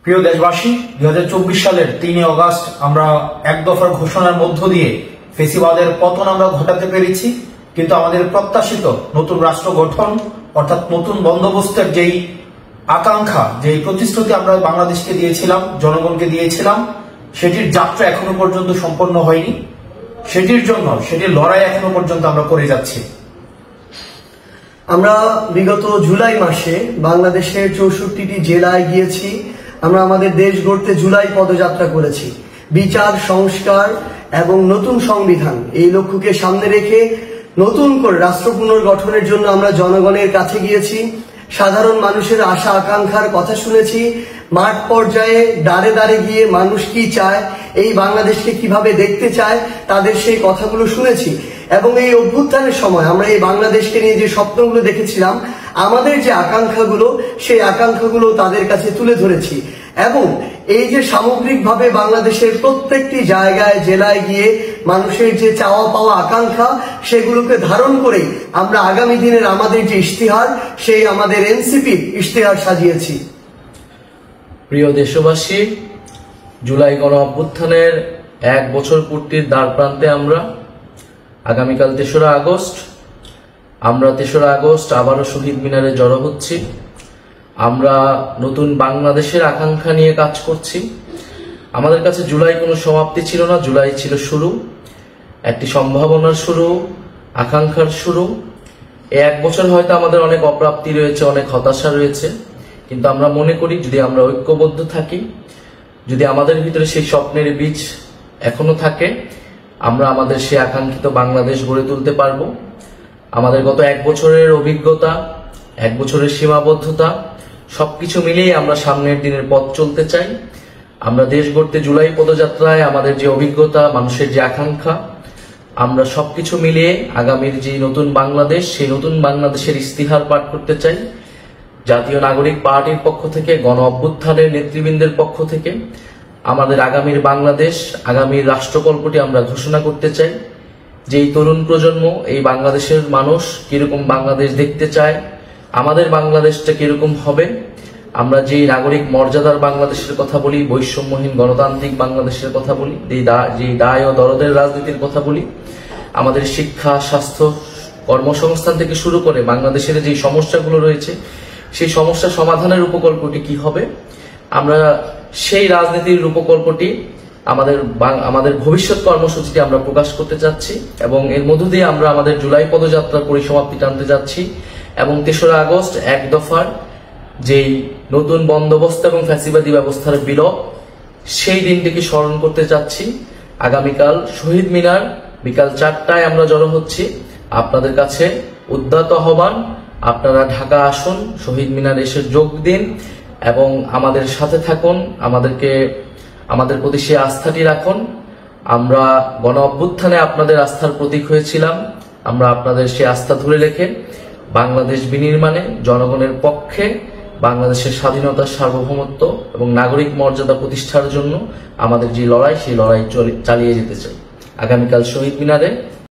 প্রিয় দেশবাসী, 2024 সালের 3 অগস্ট আমরা এক দফার ঘোষণার মধ্য দিয়ে ফেসিবাদের পতন আমরা ঘটাতে পেরেছি। কিন্তু আমাদের প্রত্যাশিত নতুন রাষ্ট্র গঠন অর্থাৎ নতুন বন্দোবস্তের যেই আকাঙ্ক্ষা, যেই প্রতিশ্রুতি আমরা বাংলাদেশকে দিয়েছিলাম, জনগণকে দিয়েছিলাম, সেটির যাত্রা এখনো পর্যন্ত সম্পন্ন হয়নি। সেটির লড়াই এখনো পর্যন্ত আমরা করে যাচ্ছি। আমরা বিগত জুলাই মাসে বাংলাদেশের 64টি জেলায় গিয়েছি। আমরা আমাদের দেশ গড়তে জুলাই পদযাত্রা করেছি। বিচার, সংস্কার এবং নতুন সংবিধান এই লক্ষ্যকে সামনে রেখে নতুন করে রাষ্ট্র পুনর্গঠনের জন্য আমরা জনগণের কাছে গিয়েছি। সাধারণ মানুষের আশা আকাঙ্ক্ষার কথা শুনেছি। মাঠ পর্যায়ে দাঁড়ে দাঁড়ে গিয়ে মানুষ কি চায়, এই বাংলাদেশকে কিভাবে দেখতে চায়, তাদের সেই কথাগুলো শুনেছি। এবং এই অভ্যুত্থানের সময় আমরা এই বাংলাদেশকে নিয়ে যে স্বপ্নগুলো দেখেছিলাম, আমাদের যে আকাঙ্ক্ষাগুলো, সেই আকাঙ্ক্ষাগুলো তাদের কাছে তুলে ধরেছি। এবং এই যে সামগ্রিকভাবে বাংলাদেশের প্রত্যেকটি জায়গায়, জেলায় গিয়ে মানুষের যে চাওয়া পাওয়া আকাঙ্ক্ষা, সেগুলোকে ধারণ করেই আমরা আগামী দিনের আমাদের যে ইশতেহার, সেই আমাদের এনসিপির ইশতেহার সাজিয়েছি। প্রিয় দেশবাসী, জুলাই গণ অভ্যুত্থানের 1 বছর পূর্তির দ্বার প্রান্তে আমরা। আগামীকাল 3রা আগস্ট। আমরা 3রা আগস্ট আবারও শহীদ মিনারে জড়ো হচ্ছি। আমরা নতুন বাংলাদেশের আকাঙ্ক্ষা নিয়ে কাজ করছি। আমাদের কাছে জুলাই কোনো সমাপ্তি ছিল না, জুলাই ছিল শুরু, একটি সম্ভাবনার শুরু, আকাঙ্ক্ষার শুরু। এই 1 বছর হয়তো আমাদের অনেক অপ্রাপ্তি রয়েছে, অনেক হতাশা রয়েছে, কিন্তু আমরা মনে করি যদি আমরা ঐক্যবদ্ধ থাকি, যদি আমাদের ভিতরে সেই স্বপ্নের বীজ এখনো থাকে, আমরা আমাদের সেই আকাঙ্ক্ষিত বাংলাদেশ গড়ে তুলতে পারবো। আমাদের গত 1 বছরের অভিজ্ঞতা, 1 বছরের সীমাবদ্ধতা সবকিছু মিলিয়ে আমরা সামনের দিনের পথ চলতে চাই। আমরা দেশ গড়তে জুলাই পদযাত্রায় আমাদের যে অভিজ্ঞতা, মানুষের যে আকাঙ্ক্ষা, আমরা সবকিছু মিলিয়ে আগামীর যে নতুন বাংলাদেশ, সেই নতুন বাংলাদেশের ইস্তিহার পাঠ করতে চাই। জাতীয় নাগরিক পার্টির পক্ষ থেকে, গণ অভ্যুত্থানের নেতৃবৃন্দের পক্ষ থেকে আমাদের আগামীর বাংলাদেশ, আগামীর রাষ্ট্রকল্পটি আমরা ঘোষণা করতে চাই। যে এই তরুণ প্রজন্ম, এই বাংলাদেশের মানুষ কিরকম বাংলাদেশ দেখতে চায়, আমাদের বাংলাদেশটা কিরকম হবে, আমরা যে নাগরিক মর্যাদার বাংলাদেশের কথা বলি, বৈষম্যহীন গণতান্ত্রিক বাংলাদেশের কথা বলি, যে দায় ও দরদের রাজনীতির কথা বলি, আমাদের শিক্ষা, স্বাস্থ্য, কর্মসংস্থান থেকে শুরু করে বাংলাদেশের যে সমস্যাগুলো রয়েছে, সেই সমস্যা সমাধানের উপকল্পটি কি হবে, আমরা সেই রাজনীতির উপকল্পটি আমাদের ভবিষ্যৎ কর্মসূচিটি আমরা প্রকাশ করতে চাচ্ছি। এবং এর মধ্য দিয়ে আমরা আমাদের জুলাই পদযাত্রার পরিসমাপ্তি টানতে যাচ্ছি। এবং 3রা আগস্ট 1 দফার যেই নতুন বন্দোবস্ত এবং ফ্যাসিবাদী ব্যবস্থার বিলোপ, সেই দিনটিকে স্মরণ করতে চাচ্ছি। আগামীকাল শহীদ মিনার বিকাল 4টায় আমরা জড়ো হচ্ছি। আপনাদের কাছে উদ্যত আহ্বান, আপনারা ঢাকা আসুন, শহীদ মিনার এসে যোগ দিন এবং আমাদের সাথে থাকুন, আমাদের প্রতি সে আস্থাটি রাখুন। আমরা গণ অভ্যুত্থানে আপনাদের আস্থার প্রতীক হয়েছিলাম। আমরা আপনাদের সে আস্থা ধরে রেখে বাংলাদেশ বিনির্মাণে জনগণের পক্ষে, বাংলাদেশের স্বাধীনতা, সার্বভৌমত্ব এবং নাগরিক মর্যাদা প্রতিষ্ঠার জন্য আমাদের যে লড়াই, সেই লড়াই চালিয়ে যেতে চাই। আগামীকাল শহীদ মিনারে